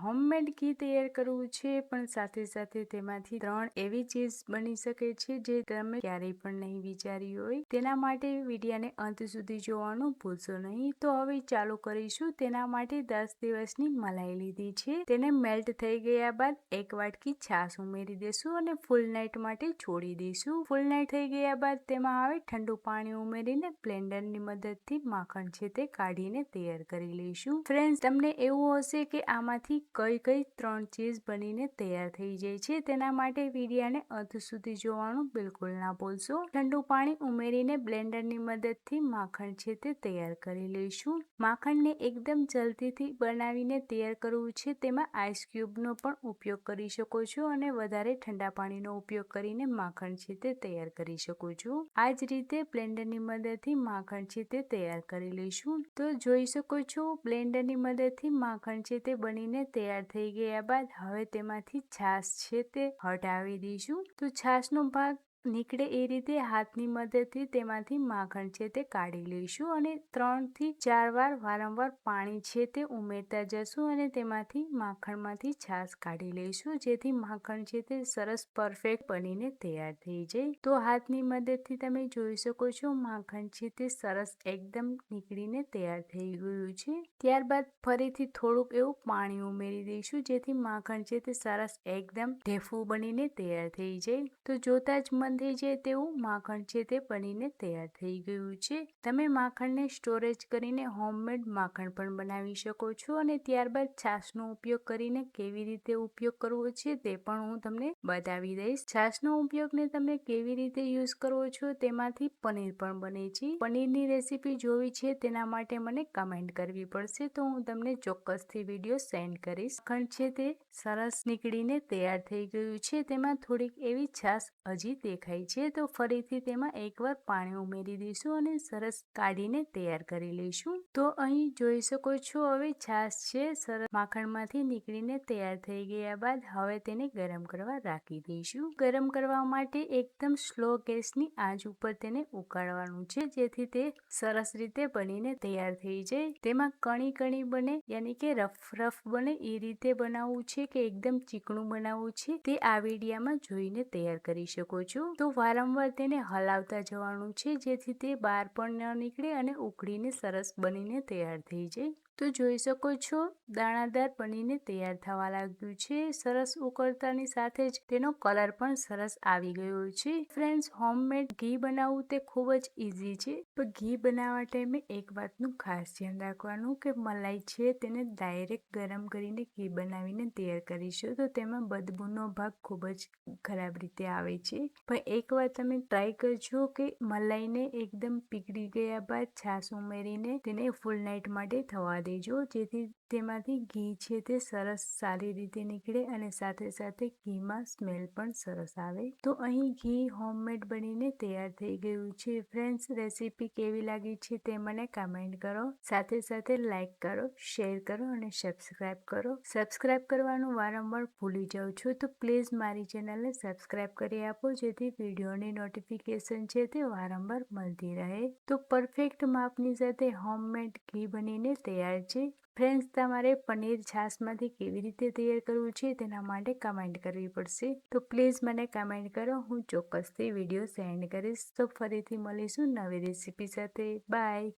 Homemade ઘી તૈયાર કરવું છે, પણ સાથે સાથે તેમાંથી 3 એવી ચીઝ બની શકે છે જે તમે ક્યારેય પણ નહીં વિચારી હોય. તેના માટે વિડીયોને અંત સુધી જોવાનું ભૂલશો નહીં. તો હવે ચાલુ કરીશું. તેના માટે 10 દિવસની મલાઈ લીધી છે. તેને મેલ્ટ થઈ ગયા બાદ 1 વાટકી છાશ ઉમેરી દેશું અને ફૂલ નાઇટ માટે છોડી દઈશું. ફૂલ નાઇટ થઈ ગયા બાદ તેમાં હવે ઠંડુ પાણી ઉમેરીને બ્લેન્ડરની મદદથી માખણ છે તે કાઢીને તૈયાર કરી લઈશું. ફ્રેન્ડ્સ, તમને એવું હશે કે આમાંથી કઈ 3 ચીઝ બનીને તૈયાર થઈ જાય છે. તેના માટે વિડીયોને અંત સુધી જોવાનું બિલકુલ ના ભૂલશો. ઠંડુ પાણી ઉમેરીને બ્લેન્ડરની મદદથી માખણ છે તે તૈયાર કરી લઈશું. માખણને એકદમ જલ્દીથી બનાવીને તૈયાર કરવું છે. તેમાં આઈસ ક્યુબનો પણ ઉપયોગ કરી શકો છો અને વધારે ઠંડા પાણીનો ઉપયોગ કરીને માખણ છે તે તૈયાર કરી શકો છો. આ જ રીતે બ્લેન્ડરની મદદથી માખણ છે તે તૈયાર કરી લઈશું. તો જોઈ શકો છો બ્લેન્ડરની મદદથી માખણ છે તે બનીને તૈયાર થઈ ગયા બાદ હવે તેમાંથી છાશ છે તે હટાવી દઈશું. તો છાશનો ભાગ નીકળે એ રીતે હાથની મદદથી તેમાંથી માખણ છે તે કાઢી લઈશું અને 3 થી 4 વાર વારંવાર પાણી છે તે ઉમેરતા જશું અને તેમાંથી માખણમાંથી છાશ કાઢી લઈશું, જેથી માખણ છે તે સરસ પરફેક્ટ બનીને તૈયાર થઈ જાય. તો હાથની મદદથી તમે જોઈ શકો છો માખણ છે તે સરસ એકદમ નીકળીને તૈયાર થઈ ગયું છે. ત્યારબાદ ફરીથી થોડુંક એવું પાણી ઉમેરી દઈશું, જેથી માખણ છે તે સરસ એકદમ ઢેફું બનીને તૈયાર થઈ જાય. તો જોતા જ મન થઈ જાય તેવું માખણ છે તે બનીને તૈયાર થઈ ગયું છે. તમે માખણને સ્ટોરેજ કરીને હોમમેડ માખણ પણ બનાવી શકો છો અને ત્યારબાદ છાશનો ઉપયોગ કરીને કેવી રીતે ઉપયોગ કરવો છે તે પણ હું તમને બતાવી દઈશ. છાશનો ઉપયોગને તમે કેવી રીતે યુઝ કરવો છો તેમાંથી પનીર પણ બને છે. પનીરની રેસીપી જોવી છે તેના માટે મને કમેન્ટ કરવી પડશે, તો હું તમને ચોક્કસથી વિડીયો સેન્ડ કરીશ. માખણ છે તે સરસ નીકળીને તૈયાર થઈ ગયું છે. તેમાં થોડીક એવી છાશ હજી દેખાય છે, તો ફરીથી તેમાં એકવાર પાણી ઉમેરી દઈશું અને સરસ કાઢીને તૈયાર કરી લઈશું. તો અહીં જોઈ શકો છો હવે છાશ છે સરસ માખણમાંથી નીકળીને તૈયાર થઈ ગયા બાદ હવે તેને ગરમ કરવા રાખી દઈશું. ગરમ કરવા માટે એકદમ સ્લો ગેસની આંચ ઉપર તેને ઉકાળવાનું છે, જેથી તે સરસ રીતે બનીને તૈયાર થઈ જાય. તેમાં કણી કણી બને યાની કે રફ બને એ રીતે બનાવવું છે કે એકદમ ચીકણું બનાવવું છે તે આ વિડીયામાં જોઈને તૈયાર કરી શકો છો. તો વારંવાર તેને હલાવતા જવાનું છે, જેથી તે બહાર પણ ન નીકળે અને ઉકળીને સરસ બનીને તૈયાર થઈ જાય. તો જોઈ શકો છો દાણાદાર બનીને તૈયાર થવા લાગ્યું છે. સરસ ઉકળતાની સાથે જ તેનો કલર પણ સરસ આવી ગયો છે. ફ્રેન્ડ્સ, હોમમેડ ઘી બનાવવું તે ખૂબ જ ઈઝી છે, પણ ઘી બનાવવા ટાઈમે એક વાતનું ખાસ ધ્યાન રાખવાનું કે મલાઈ છે તેને ડાયરેક્ટ ગરમ કરીને ઘી બનાવીને તૈયાર કરીશું તો તેમાં બદબૂનો ભાગ ખૂબ જ ખરાબ રીતે આવે છે. પણ એકવાર તમે ટ્રાય કરજો કે મલાઈને એકદમ પીગળી ગયા બાદ છાશ ઉમેરીને તેને ફૂલ નાઇટ માટે થવા દેજો, જેથી તેમાંથી ઘી છે તે સરસ સારી રીતે નીકળે અને સાથે સાથે ઘીમાં સ્મેલ પણ સરસ આવે. તો અહીં ઘી હોમમેડ બનીને તૈયાર થઈ ગયું છે. ફ્રેન્ડ્સ, રેસીપી કેવી લાગી છે તે મને કમેન્ટ કરો. સાથે સાથે લાઈક કરો, શેર કરો અને સબસ્ક્રાઇબ કરો. સબસ્ક્રાઇબ કરવાનું વારંવાર ભૂલી જાઉં છું, તો પ્લીઝ મારી ચેનલને સબસ્ક્રાઇબ કરી આપો, જેથી વિડીયોની નોટિફિકેશન છે તે વારંવાર મળતી રહે. તો પરફેક્ટ માપની સાથે હોમમેડ ઘી બનીને તૈયાર છે. ફ્રેન્ડ્સ, તમારે પનીર છાશમાંથી કેવી રીતે તૈયાર કરવું છે તેના માટે કમેન્ટ કરવી પડશે. તો પ્લીઝ મને કમેન્ટ કરો, હું ચોક્કસથી વિડીયો સેન્ડ કરીશ. તો ફરીથી મળીશું નવી રેસીપી સાથે. બાય.